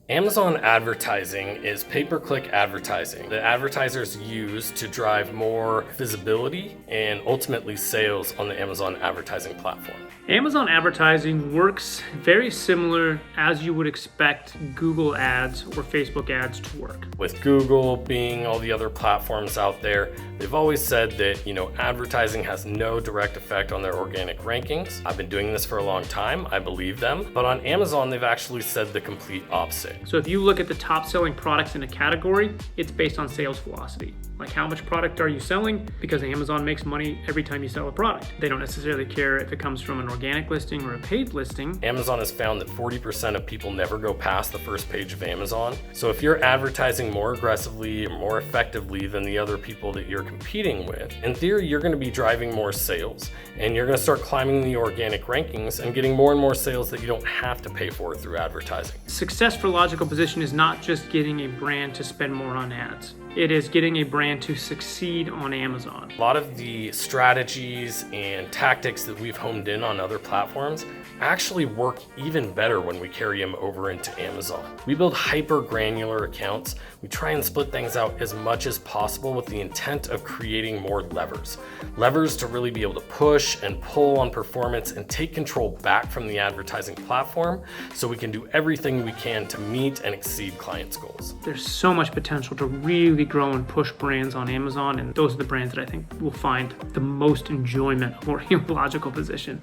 Amazon advertising is pay-per-click advertising that advertisers use to drive more visibility and ultimately sales on the Amazon advertising platform. Amazon advertising works very similar as you would expect Google ads or Facebook ads to work. With Google, Bing, all the other platforms out there, they've always said that, advertising has no direct effect on their organic rankings. I've been doing this for a long time. I believe them. But on Amazon, they've actually said the complete opposite. So if you look at the top selling products in a category, it's based on sales velocity. Like how much product are you selling? Because Amazon makes money every time you sell a product. They don't necessarily care if it comes from an organic listing or a paid listing. Amazon has found that 40% of people never go past the first page of Amazon. So if you're advertising more aggressively or more effectively than the other people that you're competing with, in theory, you're going to be driving more sales and you're going to start climbing the organic rankings and getting more and more sales that you don't have to pay for through advertising. Success for Logical Position is not just getting a brand to spend more on ads. It is getting a brand to succeed on Amazon. A lot of the strategies and tactics that we've honed in on other platforms actually work even better when we carry them over into Amazon. We build hyper granular accounts. We try and split things out as much as possible with the intent of creating more levers. Levers to really be able to push and pull on performance and take control back from the advertising platform so we can do everything we can to meet and exceed clients' goals. There's so much potential to really grow and push brands on Amazon, and those are the brands that I think will find the most enjoyment of working with Logical Position.